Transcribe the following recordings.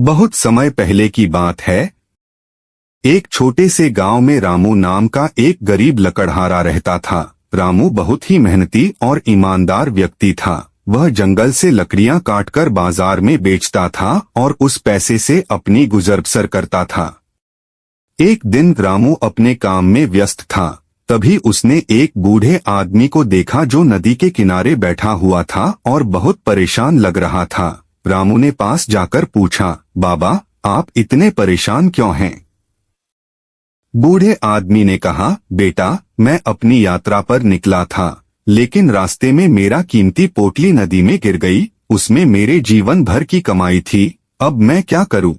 बहुत समय पहले की बात है। एक छोटे से गांव में रामू नाम का एक गरीब लकड़हारा रहता था। रामू बहुत ही मेहनती और ईमानदार व्यक्ति था। वह जंगल से लकड़ियां काटकर बाजार में बेचता था और उस पैसे से अपनी गुजर बसर करता था। एक दिन रामू अपने काम में व्यस्त था। तभी उसने एक बूढ़े आदमी को देखा जो नदी के किनारे बैठा हुआ था और बहुत परेशान लग रहा था। रामू ने पास जाकर पूछा, बाबा, आप इतने परेशान क्यों हैं? बूढ़े आदमी ने कहा, बेटा, मैं अपनी यात्रा पर निकला था, लेकिन रास्ते में मेरा कीमती पोटली नदी में गिर गई। उसमें मेरे जीवन भर की कमाई थी। अब मैं क्या करूं?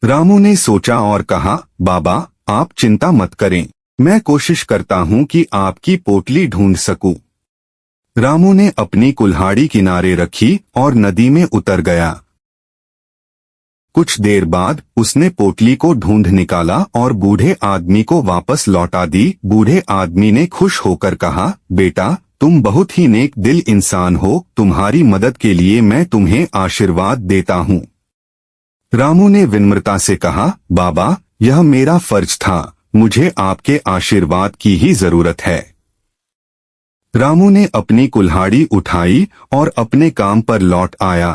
रामू ने सोचा और कहा, बाबा, आप चिंता मत करें, मैं कोशिश करता हूं कि आपकी पोटली ढूंढ सकूं। रामू ने अपनी कुल्हाड़ी किनारे रखी और नदी में उतर गया। कुछ देर बाद उसने पोटली को ढूंढ निकाला और बूढ़े आदमी को वापस लौटा दी। बूढ़े आदमी ने खुश होकर कहा, बेटा, तुम बहुत ही नेक दिल इंसान हो। तुम्हारी मदद के लिए मैं तुम्हें आशीर्वाद देता हूँ। रामू ने विनम्रता से कहा, बाबा, यह मेरा फर्ज था, मुझे आपके आशीर्वाद की ही जरूरत है। रामू ने अपनी कुल्हाड़ी उठाई और अपने काम पर लौट आया।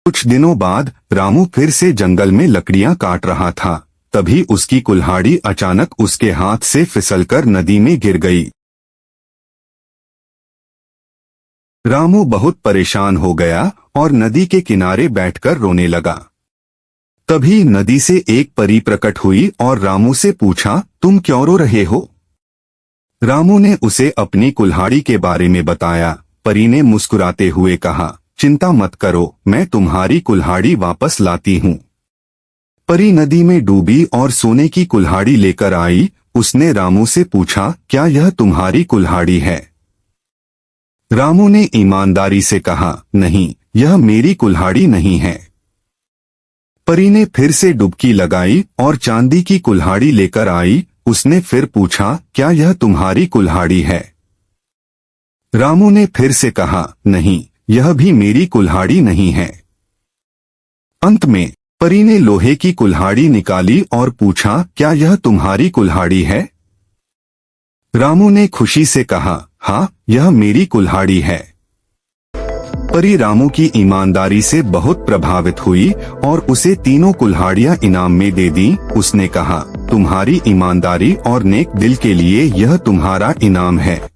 कुछ दिनों बाद रामू फिर से जंगल में लकड़ियां काट रहा था। तभी उसकी कुल्हाड़ी अचानक उसके हाथ से फिसलकर नदी में गिर गई। रामू बहुत परेशान हो गया और नदी के किनारे बैठकर रोने लगा। तभी नदी से एक परी प्रकट हुई और रामू से पूछा, तुम क्यों रो रहे हो? रामू ने उसे अपनी कुल्हाड़ी के बारे में बताया। परी ने मुस्कुराते हुए कहा, चिंता मत करो, मैं तुम्हारी कुल्हाड़ी वापस लाती हूँ। परी नदी में डूबी और सोने की कुल्हाड़ी लेकर आई। उसने रामू से पूछा, क्या यह तुम्हारी कुल्हाड़ी है? रामू ने ईमानदारी से कहा, नहीं, यह मेरी कुल्हाड़ी नहीं है। परी ने फिर से डुबकी लगाई और चांदी की कुल्हाड़ी लेकर आई। उसने फिर पूछा, क्या यह तुम्हारी कुल्हाड़ी है? रामू ने फिर से कहा, नहीं, यह भी मेरी कुल्हाड़ी नहीं है। अंत में परी ने लोहे की कुल्हाड़ी निकाली और पूछा, क्या यह तुम्हारी कुल्हाड़ी है? रामू ने खुशी से कहा, हाँ, यह मेरी कुल्हाड़ी है। परी रामू की ईमानदारी से बहुत प्रभावित हुई और उसे तीनों कुल्हाड़ियां इनाम में दे दी। उसने कहा, तुम्हारी ईमानदारी और नेक दिल के लिए यह तुम्हारा इनाम है।